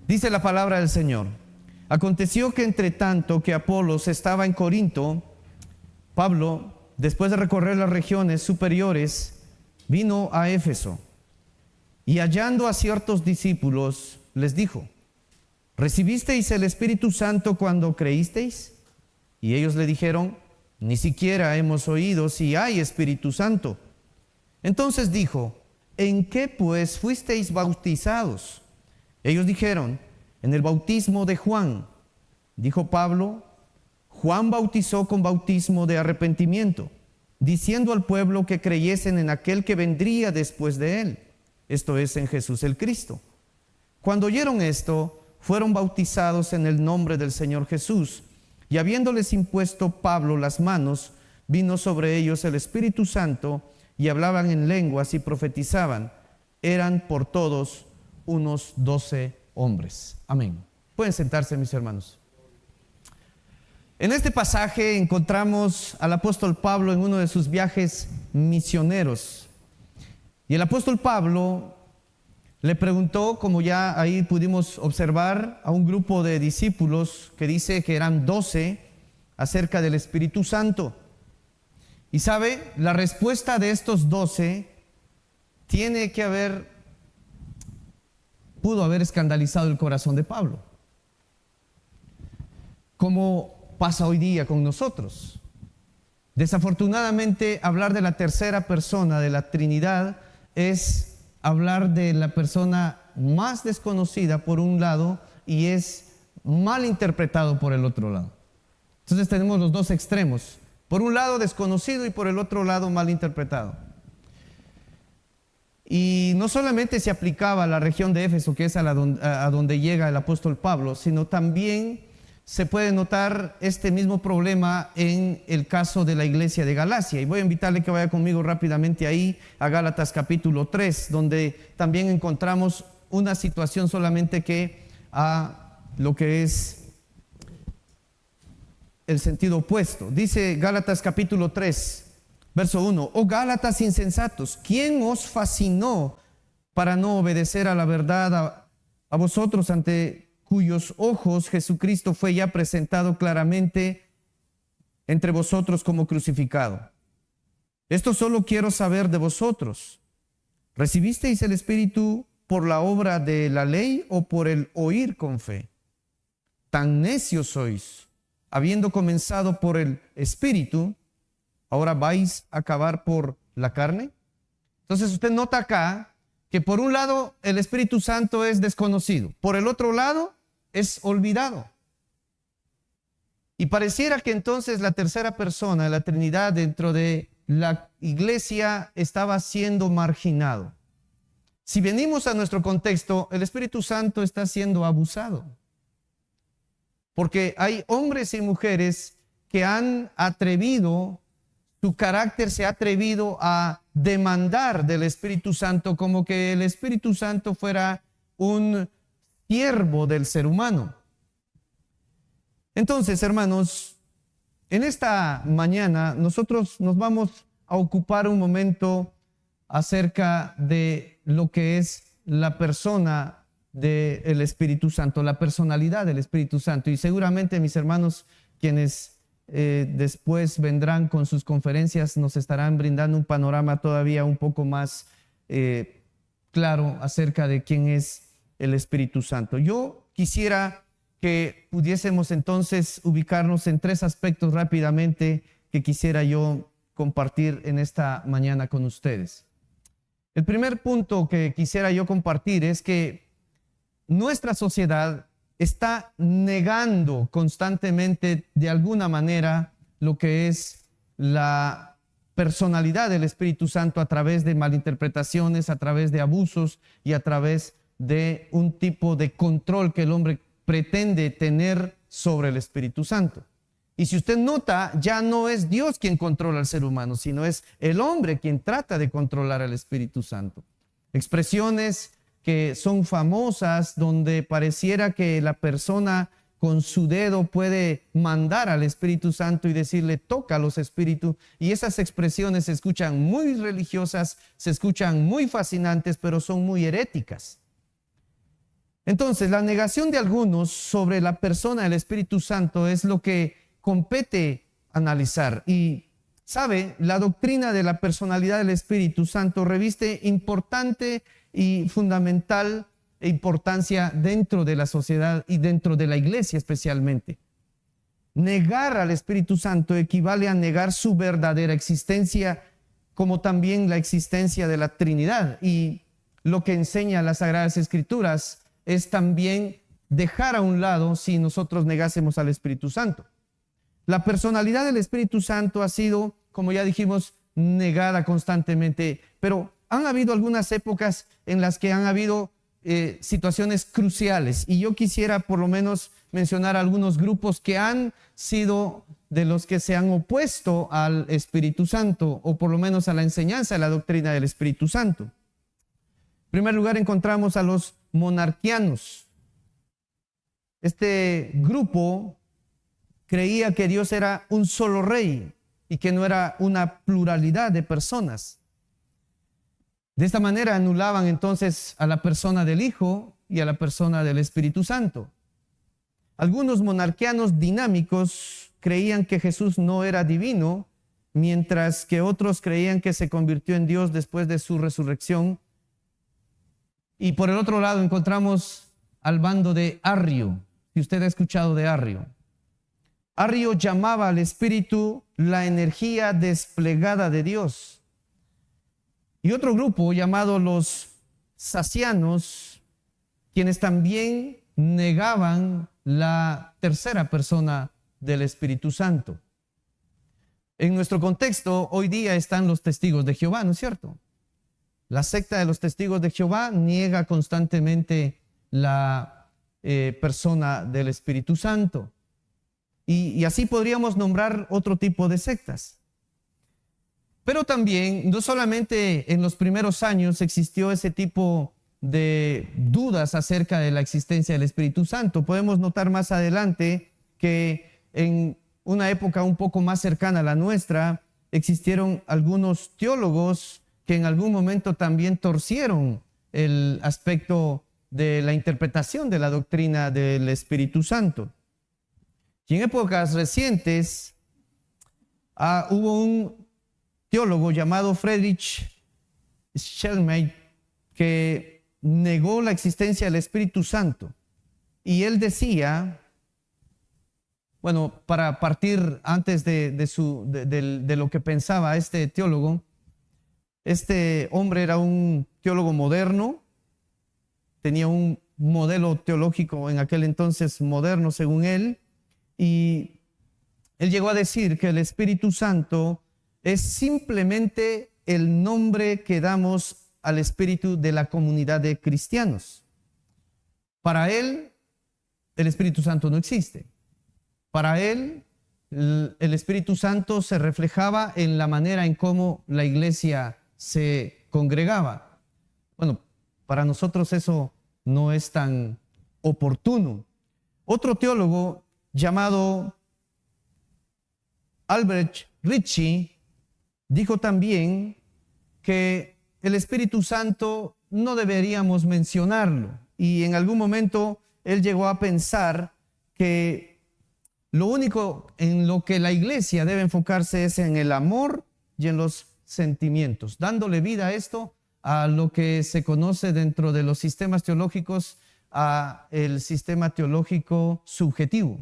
Dice la palabra del Señor: aconteció que entre tanto que Apolos estaba en Corinto, Pablo, después de recorrer las regiones superiores, vino a Éfeso, y hallando a ciertos discípulos, les dijo: ¿recibisteis el Espíritu Santo cuando creísteis? Y ellos le dijeron: ni siquiera hemos oído si hay Espíritu Santo. Entonces dijo: ¿en qué pues fuisteis bautizados? Ellos dijeron: en el bautismo de Juan. Dijo Pablo: Juan bautizó con bautismo de arrepentimiento, diciendo al pueblo que creyesen en aquel que vendría después de él, esto es, en Jesús el Cristo. Cuando oyeron esto, fueron bautizados en el nombre del Señor Jesús, y habiéndoles impuesto Pablo las manos, vino sobre ellos el Espíritu Santo, y hablaban en lenguas y profetizaban. Eran por todos unos 12 hombres. Amén. Pueden sentarse, mis hermanos. En este pasaje encontramos al apóstol Pablo en uno de sus viajes misioneros. Y el apóstol Pablo le preguntó, como ya ahí pudimos observar, a un grupo de discípulos que dice que eran 12, acerca del Espíritu Santo. Y sabe, la respuesta de estos 12 pudo haber escandalizado el corazón de Pablo, como pasa hoy día con nosotros. Desafortunadamente, hablar de la tercera persona de la Trinidad es hablar de la persona más desconocida por un lado y es mal interpretado por el otro lado. Entonces tenemos los dos extremos: por un lado desconocido y por el otro lado mal interpretado. Y no solamente se aplicaba a la región de Éfeso, que es a donde llega el apóstol Pablo, sino también se puede notar este mismo problema en el caso de la iglesia de Galacia. Y voy a invitarle que vaya conmigo rápidamente ahí a Gálatas capítulo 3, donde también encontramos una situación solamente que a lo que es el sentido opuesto. Dice Gálatas capítulo 3, verso 1: oh Gálatas insensatos, ¿quién os fascinó para no obedecer a la verdad a vosotros, ante cuyos ojos Jesucristo fue ya presentado claramente entre vosotros como crucificado? Esto solo quiero saber de vosotros: ¿recibisteis el Espíritu por la obra de la ley o por el oír con fe? Tan necios sois, habiendo comenzado por el Espíritu, ¿ahora vais a acabar por la carne? Entonces usted nota acá que por un lado el Espíritu Santo es desconocido, por el otro lado es olvidado. Y pareciera que entonces la tercera persona de la Trinidad dentro de la iglesia estaba siendo marginado. Si venimos a nuestro contexto, el Espíritu Santo está siendo abusado, porque hay hombres y mujeres que han atrevido, su carácter se ha atrevido a demandar del Espíritu Santo, como que el Espíritu Santo fuera un siervo del ser humano. Entonces, hermanos, en esta mañana nosotros nos vamos a ocupar un momento acerca de lo que es la persona del Espíritu Santo, la personalidad del Espíritu Santo. Y seguramente mis hermanos, quienes después vendrán con sus conferencias, nos estarán brindando un panorama todavía un poco más claro acerca de quién es el Espíritu Santo. Yo quisiera que pudiésemos entonces ubicarnos en 3 aspectos rápidamente que quisiera yo compartir en esta mañana con ustedes. El primer punto que quisiera yo compartir es que nuestra sociedad está negando constantemente, de alguna manera, lo que es la personalidad del Espíritu Santo a través de malinterpretaciones, a través de abusos y a través de un tipo de control que el hombre pretende tener sobre el Espíritu Santo. Y si usted nota, ya no es Dios quien controla al ser humano, sino es el hombre quien trata de controlar al Espíritu Santo. Expresiones que son famosas donde pareciera que la persona con su dedo puede mandar al Espíritu Santo y decirle: toca a los espíritus, y esas expresiones se escuchan muy religiosas, se escuchan muy fascinantes, pero son muy heréticas. Entonces, la negación de algunos sobre la persona del Espíritu Santo es lo que compete analizar. Y, ¿sabe? La doctrina de la personalidad del Espíritu Santo reviste importante y fundamental importancia dentro de la sociedad y dentro de la iglesia especialmente. Negar al Espíritu Santo equivale a negar su verdadera existencia, como también la existencia de la Trinidad. Y lo que enseña las Sagradas Escrituras es también dejar a un lado si nosotros negásemos al Espíritu Santo. La personalidad del Espíritu Santo ha sido, como ya dijimos, negada constantemente, pero han habido algunas épocas en las que han habido situaciones cruciales, y yo quisiera por lo menos mencionar algunos grupos que han sido de los que se han opuesto al Espíritu Santo, o por lo menos a la enseñanza de la doctrina del Espíritu Santo. En primer lugar encontramos a los monarquianos. Este grupo creía que Dios era un solo rey y que no era una pluralidad de personas. De esta manera anulaban entonces a la persona del Hijo y a la persona del Espíritu Santo. Algunos monarquianos dinámicos creían que Jesús no era divino, mientras que otros creían que se convirtió en Dios después de su resurrección. Y por el otro lado encontramos al bando de Arrio. Si usted ha escuchado de Arrio. Arrio llamaba al Espíritu la energía desplegada de Dios. Y otro grupo llamado los sacianos, quienes también negaban la tercera persona del Espíritu Santo. En nuestro contexto, hoy día están los testigos de Jehová, ¿no es cierto? La secta de los testigos de Jehová niega constantemente la persona del Espíritu Santo. Y así podríamos nombrar otro tipo de sectas. Pero también, no solamente en los primeros años existió ese tipo de dudas acerca de la existencia del Espíritu Santo. Podemos notar más adelante que en una época un poco más cercana a la nuestra, existieron algunos teólogos que en algún momento también torcieron el aspecto de la interpretación de la doctrina del Espíritu Santo. Y en épocas recientes hubo un teólogo llamado Friedrich Schleiermacher que negó la existencia del Espíritu Santo. Y él decía, bueno, para partir antes de lo que pensaba este teólogo, este hombre era un teólogo moderno, tenía un modelo teológico en aquel entonces moderno según él, y él llegó a decir que el Espíritu Santo es simplemente el nombre que damos al espíritu de la comunidad de cristianos. Para él, el Espíritu Santo no existe. Para él, el Espíritu Santo se reflejaba en la manera en cómo la iglesia se congregaba. Bueno, para nosotros eso no es tan oportuno. Otro teólogo llamado Albert Ritchie dijo también que el Espíritu Santo no deberíamos mencionarlo, y en algún momento él llegó a pensar que lo único en lo que la iglesia debe enfocarse es en el amor y en los sentimientos, dándole vida a esto, a lo que se conoce dentro de los sistemas teológicos, a el sistema teológico subjetivo.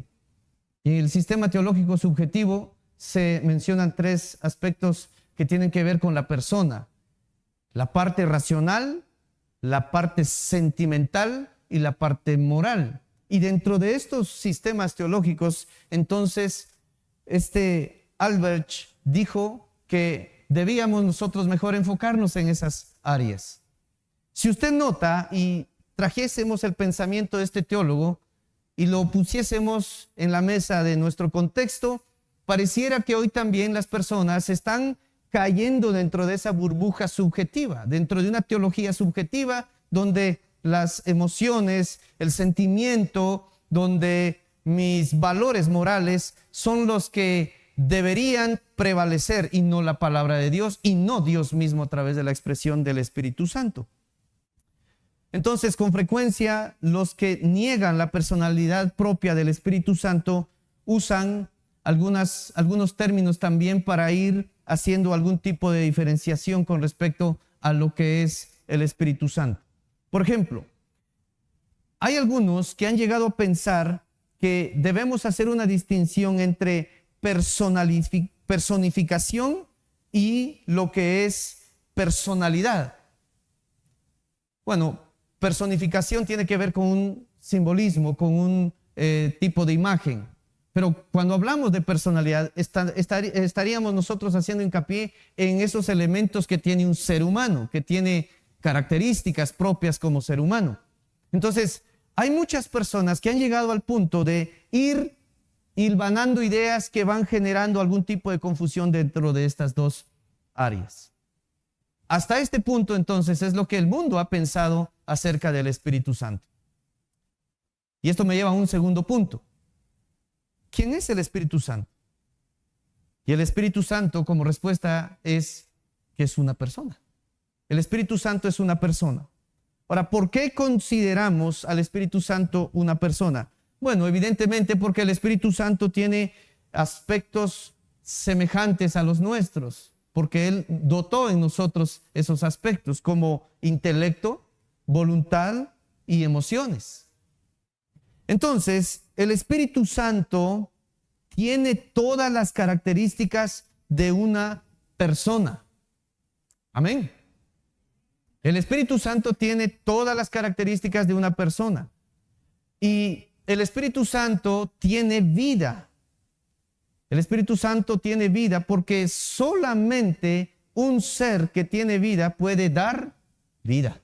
Y en el sistema teológico subjetivo se mencionan tres aspectos que tienen que ver con la persona: la parte racional, la parte sentimental y la parte moral. Y dentro de estos sistemas teológicos, entonces, este Albert dijo que debíamos nosotros mejor enfocarnos en esas áreas. Si usted nota y trajésemos el pensamiento de este teólogo y lo pusiésemos en la mesa de nuestro contexto, pareciera que hoy también las personas están cayendo dentro de esa burbuja subjetiva, dentro de una teología subjetiva donde las emociones, el sentimiento, donde mis valores morales son los que deberían prevalecer y no la palabra de Dios y no Dios mismo a través de la expresión del Espíritu Santo. Entonces, con frecuencia, los que niegan la personalidad propia del Espíritu Santo usan algunos términos también para ir haciendo algún tipo de diferenciación con respecto a lo que es el Espíritu Santo. Por ejemplo, hay algunos que han llegado a pensar que debemos hacer una distinción entre personificación y lo que es personalidad. Bueno, personificación tiene que ver con un simbolismo, con un tipo de imagen. Pero cuando hablamos de personalidad, estaríamos nosotros haciendo hincapié en esos elementos que tiene un ser humano, que tiene características propias como ser humano. Entonces, hay muchas personas que han llegado al punto de ir hilvanando ideas que van generando algún tipo de confusión dentro de estas dos áreas. Hasta este punto, entonces, es lo que el mundo ha pensado acerca del Espíritu Santo. Y esto me lleva a un segundo punto. ¿Quién es el Espíritu Santo? Y el Espíritu Santo, como respuesta, es que es una persona. El Espíritu Santo es una persona. Ahora, ¿por qué consideramos al Espíritu Santo una persona? Bueno, evidentemente porque el Espíritu Santo tiene aspectos semejantes a los nuestros, porque Él dotó en nosotros esos aspectos como intelecto, voluntad y emociones. Entonces, el Espíritu Santo tiene todas las características de una persona. Amén. El Espíritu Santo tiene todas las características de una persona. Y el Espíritu Santo tiene vida. El Espíritu Santo tiene vida porque solamente un ser que tiene vida puede dar vida.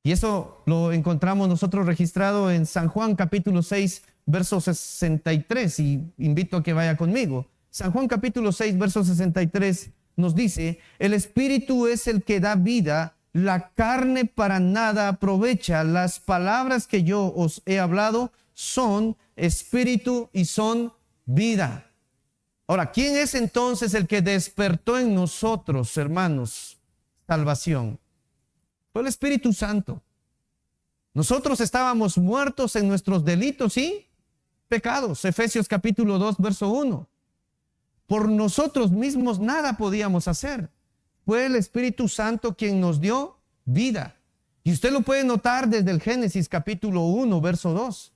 Y eso lo encontramos nosotros registrado en San Juan capítulo 6, verso 63. Y invito a que vaya conmigo. San Juan capítulo 6, verso 63 nos dice: el Espíritu es el que da vida, la carne para nada aprovecha. Las palabras que yo os he hablado son espíritu y son vida. Ahora, ¿quién es entonces el que despertó en nosotros, hermanos, salvación? Fue el Espíritu Santo. Nosotros estábamos muertos en nuestros delitos y pecados. Efesios capítulo 2, verso 1. Por nosotros mismos nada podíamos hacer. Fue el Espíritu Santo quien nos dio vida. Y usted lo puede notar desde el Génesis capítulo 1, verso 2.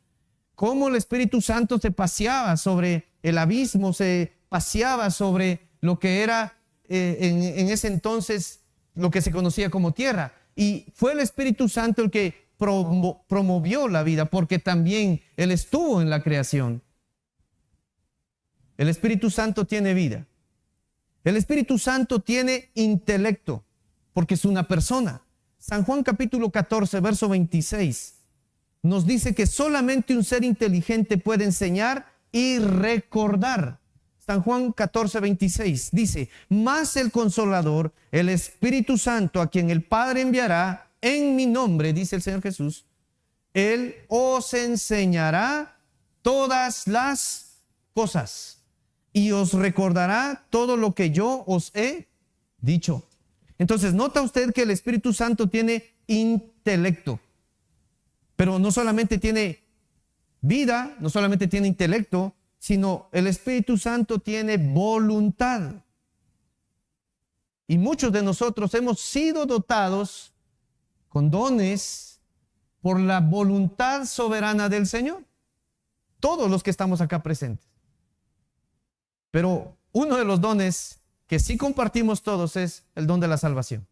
Cómo el Espíritu Santo se paseaba sobre el abismo, se paseaba sobre lo que era en ese entonces lo que se conocía como tierra. Y fue el Espíritu Santo el que promovió la vida, porque también Él estuvo en la creación. El Espíritu Santo tiene vida. El Espíritu Santo tiene intelecto, porque es una persona. San Juan capítulo 14, verso 26, nos dice que solamente un ser inteligente puede enseñar y recordar. San Juan 14, 26 dice: mas el Consolador, el Espíritu Santo, a quien el Padre enviará en mi nombre, dice el Señor Jesús, Él os enseñará todas las cosas y os recordará todo lo que yo os he dicho. Entonces, nota usted que el Espíritu Santo tiene intelecto, pero no solamente tiene vida, no solamente tiene intelecto, sino el Espíritu Santo tiene voluntad. Y muchos de nosotros hemos sido dotados con dones por la voluntad soberana del Señor. Todos los que estamos acá presentes. Pero uno de los dones que sí compartimos todos es el don de la salvación.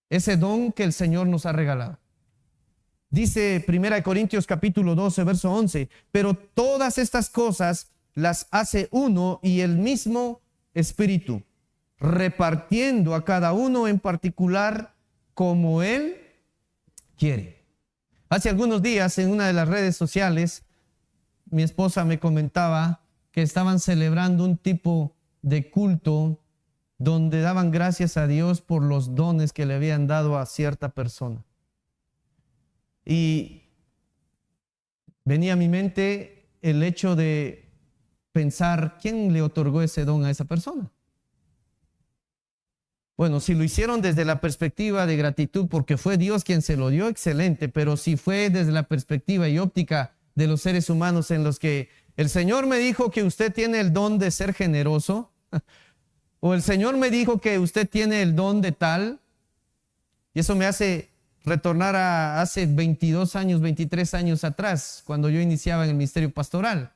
Ese don que el Señor nos ha regalado. Dice 1 Corintios capítulo 12, verso 11, pero todas estas cosas las hace uno y el mismo Espíritu, repartiendo a cada uno en particular como Él quiere. Hace algunos días en una de las redes sociales, mi esposa me comentaba que estaban celebrando un tipo de culto donde daban gracias a Dios por los dones que le habían dado a cierta persona. Y venía a mi mente el hecho de pensar quién le otorgó ese don a esa persona. Bueno, si lo hicieron desde la perspectiva de gratitud porque fue Dios quien se lo dio, excelente, pero si fue desde la perspectiva y óptica de los seres humanos en los que el Señor me dijo que usted tiene el don de ser generoso, o el Señor me dijo que usted tiene el don de tal, y eso me hace retornar a hace 22 años, 23 años atrás, cuando yo iniciaba en el ministerio pastoral.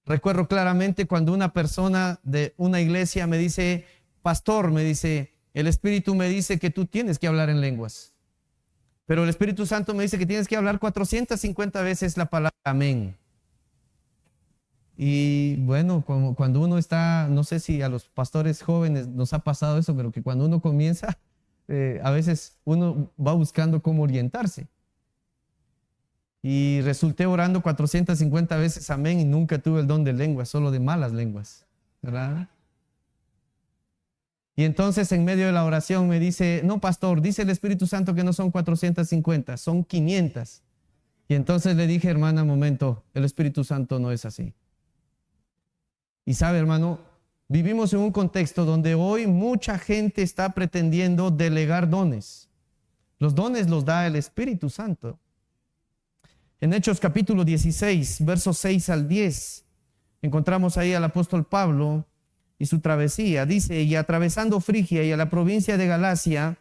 Recuerdo claramente cuando una persona de una iglesia me dice: pastor, me dice, el Espíritu me dice que tú tienes que hablar en lenguas, pero el Espíritu Santo me dice que tienes que hablar 450 veces la palabra amén. Y bueno, cuando uno está, no sé si a los pastores jóvenes nos ha pasado eso, pero que cuando uno comienza, a veces uno va buscando cómo orientarse. Y resulté orando 450 veces amén y nunca tuve el don de lenguas, solo de malas lenguas, ¿verdad? Y entonces en medio de la oración me dice: no, pastor, dice el Espíritu Santo que no son 450, son 500. Y entonces le dije: hermana, momento, el Espíritu Santo no es así. Y sabe, hermano, vivimos en un contexto donde hoy mucha gente está pretendiendo delegar dones. Los dones los da el Espíritu Santo. En Hechos capítulo 16, versos 6 al 10, encontramos ahí al apóstol Pablo y su travesía. Dice: y atravesando Frigia y a la provincia de Galacia,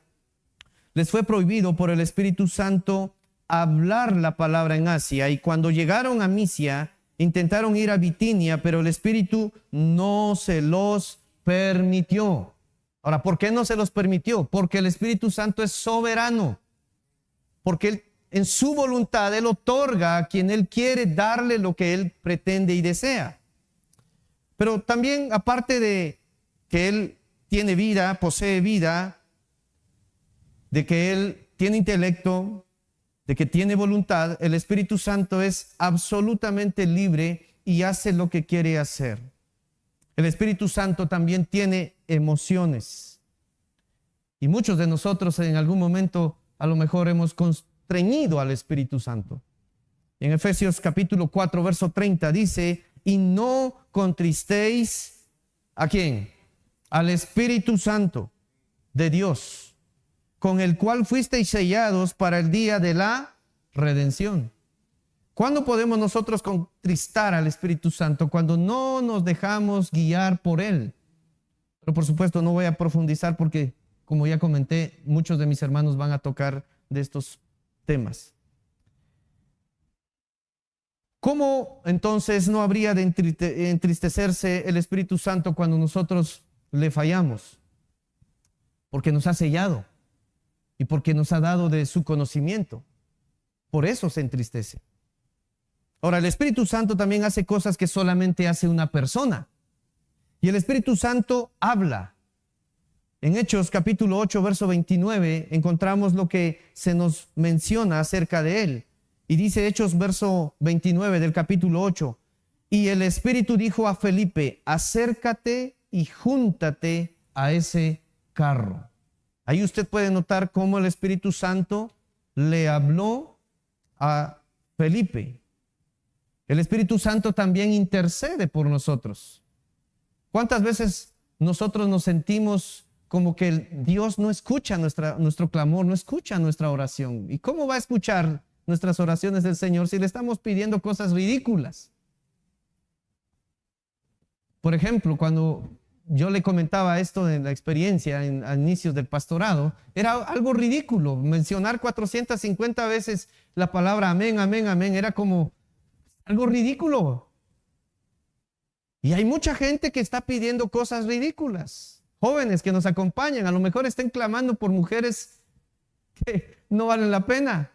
les fue prohibido por el Espíritu Santo hablar la palabra en Asia. Y cuando llegaron a Misia, intentaron ir a Bitinia, pero el Espíritu no se los permitió. Ahora, ¿por qué no se los permitió? Porque el Espíritu Santo es soberano. Porque Él, en su voluntad, Él otorga a quien Él quiere darle lo que Él pretende y desea. Pero también, aparte de que Él tiene vida, posee vida, de que Él tiene intelecto, de que tiene voluntad, el Espíritu Santo es absolutamente libre y hace lo que quiere hacer. El Espíritu Santo también tiene emociones. Y muchos de nosotros en algún momento a lo mejor hemos constreñido al Espíritu Santo. En Efesios capítulo 4, verso 30 dice: y no contristéis ¿a quién? Al Espíritu Santo de Dios, con el cual fuisteis sellados para el día de la redención. ¿Cuándo podemos nosotros contristar al Espíritu Santo? Cuando no nos dejamos guiar por Él. Pero por supuesto no voy a profundizar porque, como ya comenté, muchos de mis hermanos van a tocar de estos temas. ¿Cómo entonces no habría de entristecerse el Espíritu Santo cuando nosotros le fallamos? Porque nos ha sellado y porque nos ha dado de su conocimiento. Por eso se entristece. Ahora, el Espíritu Santo también hace cosas que solamente hace una persona. Y el Espíritu Santo habla. En Hechos capítulo 8, verso 29, encontramos lo que se nos menciona acerca de Él. Y dice Hechos verso 29 del capítulo 8: y el Espíritu dijo a Felipe: acércate y júntate a ese carro. Ahí usted puede notar cómo el Espíritu Santo le habló a Felipe. El Espíritu Santo también intercede por nosotros. ¿Cuántas veces nosotros nos sentimos como que Dios no escucha nuestro clamor, no escucha nuestra oración? ¿Y cómo va a escuchar nuestras oraciones del Señor si le estamos pidiendo cosas ridículas? Por ejemplo, cuando yo le comentaba esto de la experiencia a inicios del pastorado, era algo ridículo mencionar 450 veces la palabra amén, amén, amén. Era como algo ridículo. Y hay mucha gente que está pidiendo cosas ridículas. Jóvenes que nos acompañan, a lo mejor estén clamando por mujeres que no valen la pena.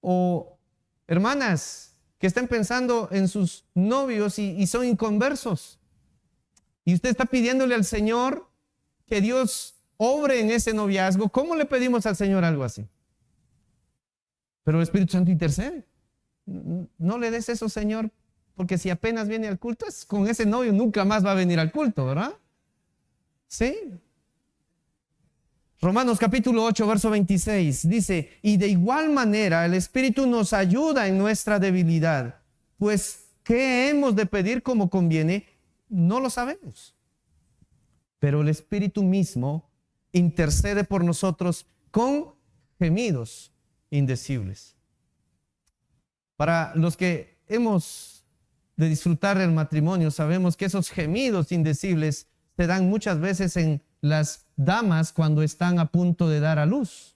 O hermanas que estén pensando en sus novios y son inconversos. Y usted está pidiéndole al Señor que Dios obre en ese noviazgo. ¿Cómo le pedimos al Señor algo así? Pero el Espíritu Santo intercede. No le des eso, Señor, porque si apenas viene al culto, con ese novio nunca más va a venir al culto, ¿verdad? Sí. Romanos capítulo 8, verso 26 dice: y de igual manera el Espíritu nos ayuda en nuestra debilidad, pues ¿qué hemos de pedir como conviene? No lo sabemos. pero el Espíritu mismo intercede por nosotros con gemidos indecibles. Para los que hemos de disfrutar del matrimonio, sabemos que esos gemidos indecibles se dan muchas veces en las damas cuando están a punto de dar a luz.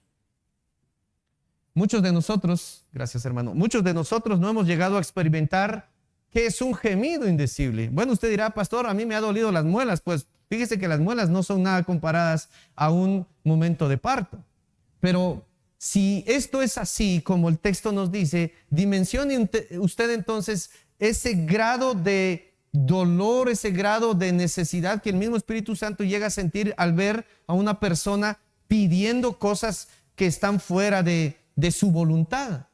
Muchos de nosotros, gracias hermano, muchos de nosotros no hemos llegado a experimentar qué es un gemido indecible. Bueno, usted dirá, pastor, a mí me ha dolido las muelas. Pues fíjese que las muelas no son nada comparadas a un momento de parto. Pero si esto es así, como el texto nos dice, dimensione usted entonces ese grado de dolor, ese grado de necesidad que el mismo Espíritu Santo llega a sentir al ver a una persona pidiendo cosas que están fuera de su voluntad.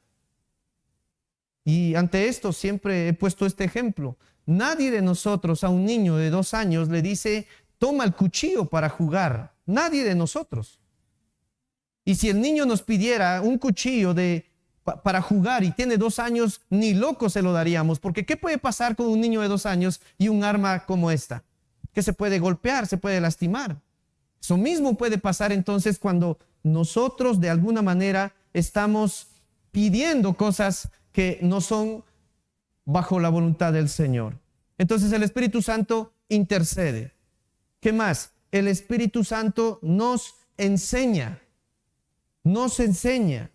Y ante esto siempre he puesto este ejemplo. Nadie de nosotros a un niño de 2 años le dice, toma el cuchillo para jugar. Nadie de nosotros. Y si el niño nos pidiera un cuchillo para jugar y tiene 2 años, ni loco se lo daríamos. Porque ¿qué puede pasar con un niño de 2 años y un arma como esta? Que se puede golpear, se puede lastimar. Eso mismo puede pasar entonces cuando nosotros de alguna manera estamos pidiendo cosas que no son bajo la voluntad del Señor. Entonces el Espíritu Santo intercede. ¿Qué más? El Espíritu Santo nos enseña. Nos enseña.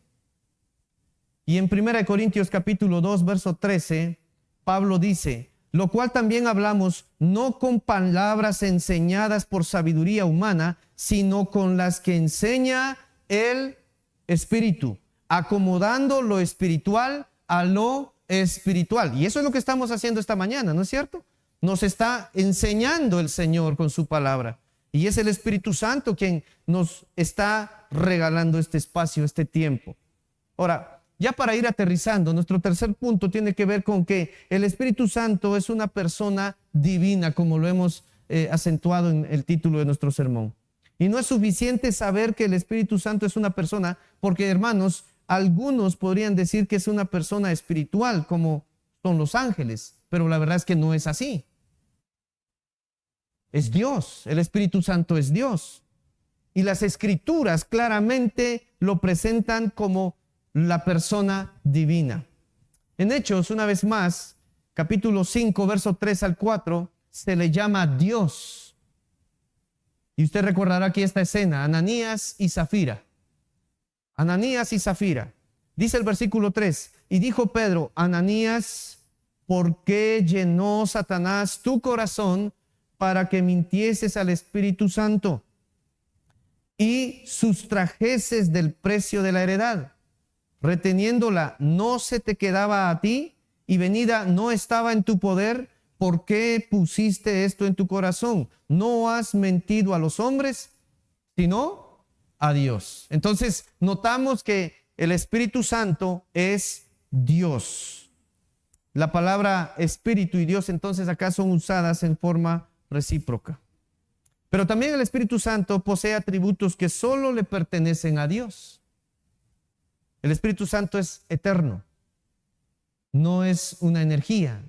Y en 1 Corintios capítulo 2, verso 13, Pablo dice, lo cual también hablamos no con palabras enseñadas por sabiduría humana, sino con las que enseña el Espíritu, acomodando lo espiritual a lo espiritual. Y eso es lo que estamos haciendo esta mañana, ¿no es cierto? Nos está enseñando el Señor con su palabra. Y es el Espíritu Santo quien nos está regalando este espacio, este tiempo. Ahora, ya para ir aterrizando, nuestro tercer punto tiene que ver con que el Espíritu Santo es una persona divina, como lo hemos acentuado en el título de nuestro sermón. Y no es suficiente saber que el Espíritu Santo es una persona, porque hermanos, algunos podrían decir que es una persona espiritual, como son los ángeles, pero la verdad es que no es así. Es Dios, el Espíritu Santo es Dios. Y las Escrituras claramente lo presentan como la persona divina. En Hechos, una vez más, capítulo 5, verso 3 al 4, se le llama Dios. Y usted recordará aquí esta escena, Ananías y Zafira. Ananías y Zafira. Dice el versículo 3, y dijo Pedro, Ananías, ¿por qué llenó Satanás tu corazón para que mintieses al Espíritu Santo y sustrajeses del precio de la heredad? Reteniéndola, ¿no se te quedaba a ti? Y venida, ¿no estaba en tu poder? ¿Por qué pusiste esto en tu corazón? ¿No has mentido a los hombres, sino a Dios? Entonces, notamos que el Espíritu Santo es Dios. La palabra Espíritu y Dios, entonces, acá son usadas en forma recíproca. Pero también el Espíritu Santo posee atributos que solo le pertenecen a Dios. El Espíritu Santo es eterno. No es una energía.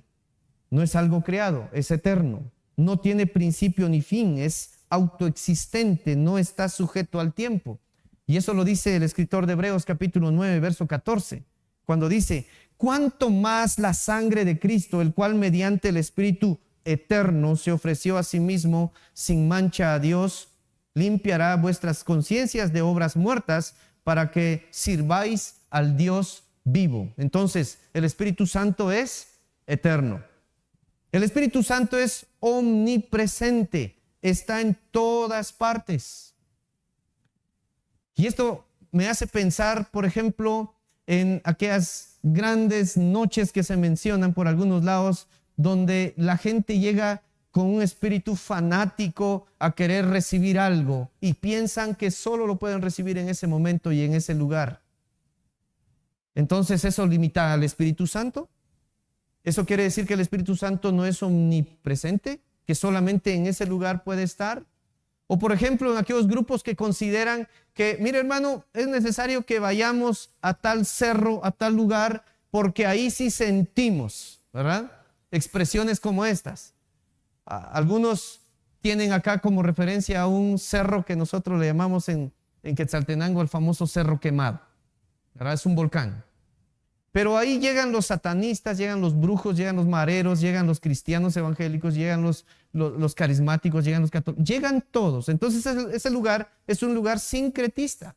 No es algo creado, es eterno. No tiene principio ni fin, es autoexistente, no está sujeto al tiempo. Y eso lo dice el escritor de Hebreos capítulo 9, verso 14, cuando dice, ¿cuánto más la sangre de Cristo, el cual mediante el Espíritu eterno se ofreció a sí mismo sin mancha a Dios, limpiará vuestras conciencias de obras muertas para que sirváis al Dios vivo? Entonces, el Espíritu Santo es eterno. El Espíritu Santo es omnipresente, está en todas partes. Y esto me hace pensar, por ejemplo, en aquellas grandes noches que se mencionan por algunos lados, donde la gente llega con un espíritu fanático a querer recibir algo y piensan que solo lo pueden recibir en ese momento y en ese lugar. Entonces, ¿eso limita al Espíritu Santo? ¿Eso quiere decir que el Espíritu Santo no es omnipresente? ¿Que solamente en ese lugar puede estar? O por ejemplo, en aquellos grupos que consideran que, mire hermano, es necesario que vayamos a tal cerro, a tal lugar, porque ahí sí sentimos, ¿verdad? Expresiones como estas. Algunos tienen acá como referencia a un cerro que nosotros le llamamos en Quetzaltenango el famoso Cerro Quemado, ¿verdad? Es un volcán. Pero ahí llegan los satanistas, llegan los brujos, llegan los mareros, llegan los cristianos evangélicos, llegan los carismáticos, llegan los católicos, llegan todos. Entonces ese lugar es un lugar sincretista.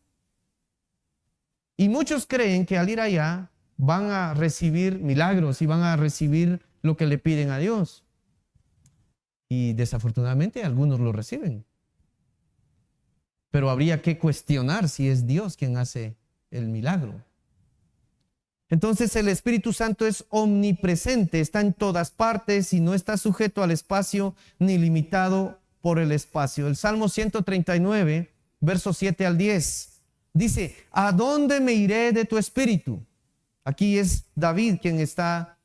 Y muchos creen que al ir allá van a recibir milagros y van a recibir lo que le piden a Dios. Y desafortunadamente algunos lo reciben. Pero habría que cuestionar si es Dios quien hace el milagro. Entonces el Espíritu Santo es omnipresente, está en todas partes y no está sujeto al espacio ni limitado por el espacio. El Salmo 139, versos 7 al 10, dice: ¿a dónde me iré de tu espíritu? Aquí es David quien está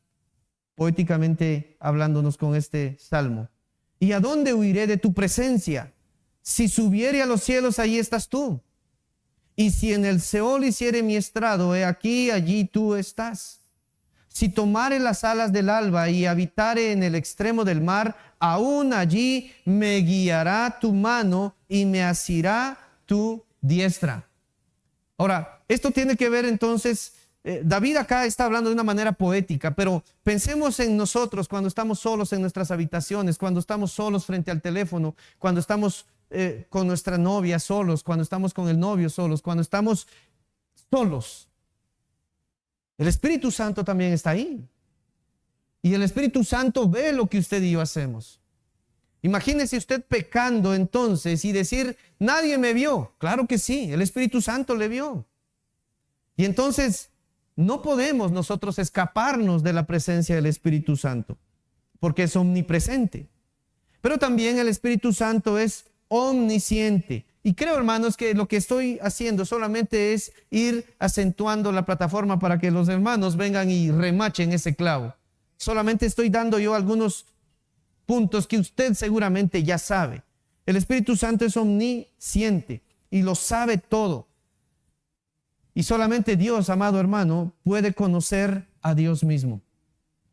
poéticamente hablándonos con este salmo. ¿Y a dónde huiré de tu presencia? Si subiere a los cielos, allí estás tú. Y si en el Seol hiciere mi estrado, he aquí, allí tú estás. Si tomare las alas del alba y habitare en el extremo del mar, aún allí me guiará tu mano y me asirá tu diestra. Ahora, esto tiene que ver entonces, David acá está hablando de una manera poética, pero pensemos en nosotros cuando estamos solos en nuestras habitaciones, cuando estamos solos frente al teléfono, cuando estamos con nuestra novia solos, cuando estamos con el novio solos, cuando estamos solos. El Espíritu Santo también está ahí. Y el Espíritu Santo ve lo que usted y yo hacemos. Imagínese usted pecando entonces y decir: nadie me vio. Claro que sí, el Espíritu Santo le vio. Y entonces no podemos nosotros escaparnos de la presencia del Espíritu Santo, porque es omnipresente. Pero también el Espíritu Santo es omnisciente. Y creo, hermanos, que lo que estoy haciendo solamente es ir acentuando la plataforma para que los hermanos vengan y remachen ese clavo. Solamente estoy dando yo algunos puntos que usted seguramente ya sabe. El Espíritu Santo es omnisciente y lo sabe todo. Y solamente Dios, amado hermano, puede conocer a Dios mismo.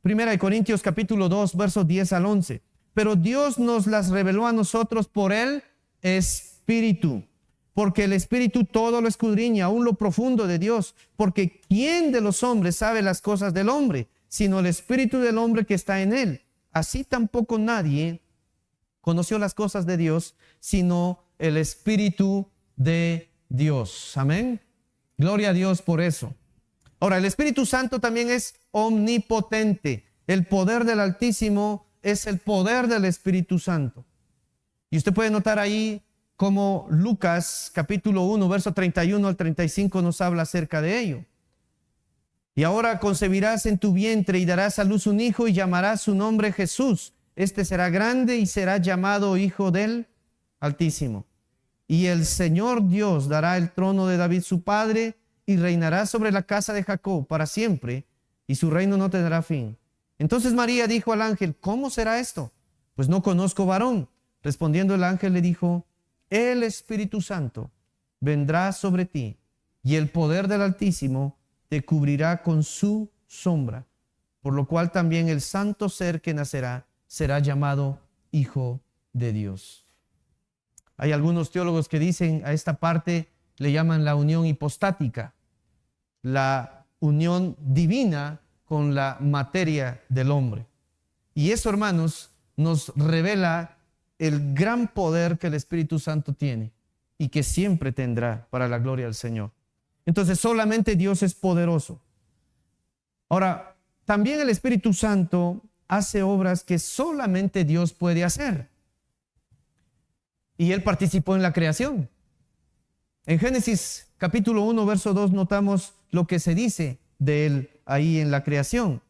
Primera de Corintios capítulo 2, versos 10 al 11. Pero Dios nos las reveló a nosotros por el Espíritu, porque el Espíritu todo lo escudriña, aún lo profundo de Dios. Porque ¿quién de los hombres sabe las cosas del hombre, sino el Espíritu del hombre que está en él? Así tampoco nadie conoció las cosas de Dios, sino el Espíritu de Dios. Amén. Gloria a Dios por eso. Ahora, el Espíritu Santo también es omnipotente. El poder del Altísimo es el poder del Espíritu Santo. Y usted puede notar ahí como Lucas capítulo 1, verso 31 al 35 nos habla acerca de ello. Y ahora concebirás en tu vientre y darás a luz un hijo y llamarás su nombre Jesús. Este será grande y será llamado Hijo del Altísimo. Y el Señor Dios dará el trono de David su padre y reinará sobre la casa de Jacob para siempre, y su reino no tendrá fin. Entonces María dijo al ángel: ¿cómo será esto? Pues no conozco varón. Respondiendo el ángel le dijo: el Espíritu Santo vendrá sobre ti, y el poder del Altísimo te cubrirá con su sombra, por lo cual también el santo ser que nacerá será llamado Hijo de Dios. Hay algunos teólogos que dicen a esta parte, le llaman la unión hipostática, la unión divina con la materia del hombre. Y eso, hermanos, nos revela el gran poder que el Espíritu Santo tiene y que siempre tendrá para la gloria del Señor. Entonces, solamente Dios es poderoso. Ahora, también el Espíritu Santo hace obras que solamente Dios puede hacer. Y Él participó en la creación. En Génesis capítulo 1, verso 2 notamos lo que se dice de Él ahí en la creación.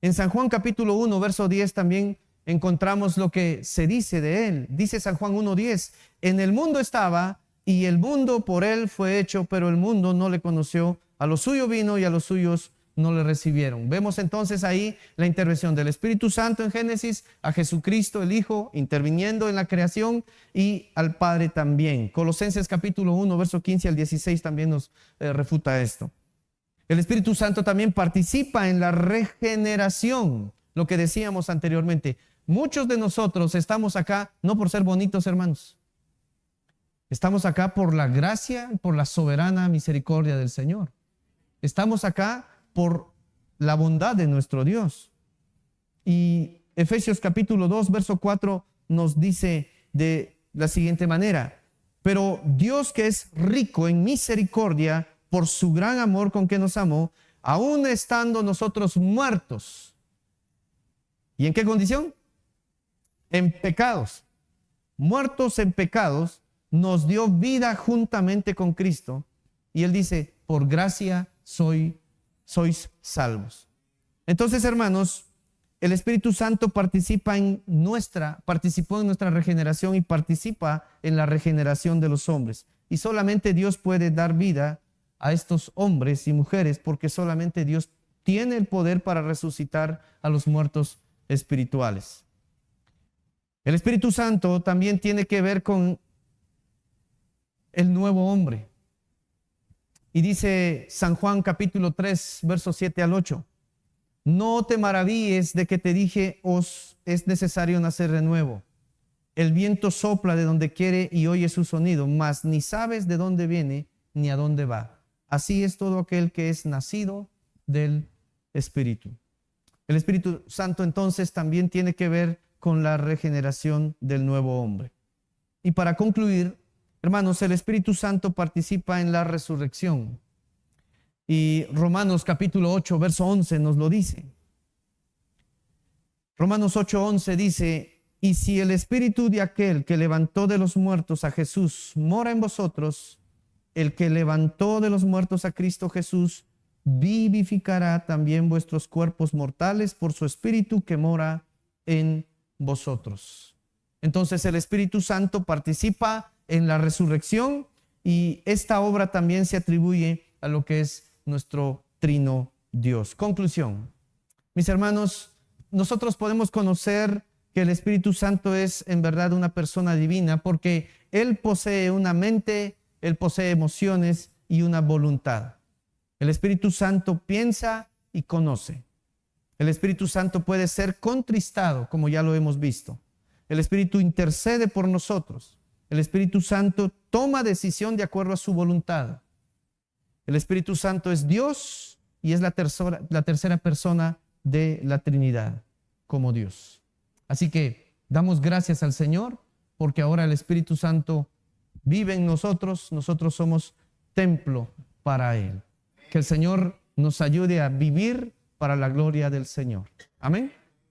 En San Juan capítulo 1, verso 10 también encontramos lo que se dice de Él. Dice San Juan 1:10: en el mundo estaba y el mundo por Él fue hecho, pero el mundo no le conoció. A lo suyo vino y a los suyos no le recibieron. Vemos entonces ahí la intervención del Espíritu Santo en Génesis, a Jesucristo el Hijo interviniendo en la creación y al Padre también. Colosenses capítulo 1, verso 15 al 16 también nos refuta esto. El Espíritu Santo también participa en la regeneración, lo que decíamos anteriormente. Muchos de nosotros estamos acá no por ser bonitos, hermanos. Estamos acá por la gracia, por la soberana misericordia del Señor. Estamos acá por la bondad de nuestro Dios. Y Efesios capítulo 2, verso 4 nos dice de la siguiente manera: pero Dios, que es rico en misericordia, por su gran amor con que nos amó, aun estando nosotros muertos. ¿Y en qué condición? En pecados. Muertos en pecados, nos dio vida juntamente con Cristo. Y Él dice, por gracia sois salvos. Entonces, hermanos, el Espíritu Santo participó en nuestra regeneración y participa en la regeneración de los hombres. Y solamente Dios puede dar vida a estos hombres y mujeres, porque solamente Dios tiene el poder para resucitar a los muertos espirituales. El Espíritu Santo también tiene que ver con el nuevo hombre. Y dice San Juan capítulo 3, versos 7 al 8. No te maravilles de que te dije, os es necesario nacer de nuevo. El viento sopla de donde quiere y oye su sonido, mas ni sabes de dónde viene ni a dónde va. Así es todo aquel que es nacido del Espíritu. El Espíritu Santo entonces también tiene que ver con la regeneración del nuevo hombre. Y para concluir, hermanos, el Espíritu Santo participa en la resurrección. Y Romanos capítulo 8, verso 11 nos lo dice. Romanos 8, 11 dice, y si el Espíritu de aquel que levantó de los muertos a Jesús mora en vosotros, el que levantó de los muertos a Cristo Jesús vivificará también vuestros cuerpos mortales por su Espíritu que mora en vosotros. Entonces el Espíritu Santo participa en la resurrección y esta obra también se atribuye a lo que es nuestro trino Dios. Conclusión. Mis hermanos, nosotros podemos conocer que el Espíritu Santo es en verdad una persona divina porque Él posee una mente, Él posee emociones y una voluntad. El Espíritu Santo piensa y conoce. El Espíritu Santo puede ser contristado, como ya lo hemos visto. El Espíritu intercede por nosotros. El Espíritu Santo toma decisión de acuerdo a su voluntad. El Espíritu Santo es Dios y es la tercera persona de la Trinidad como Dios. Así que damos gracias al Señor porque ahora el Espíritu Santo vive en nosotros. Nosotros somos templo para Él. Que el Señor nos ayude a vivir para la gloria del Señor. Amén.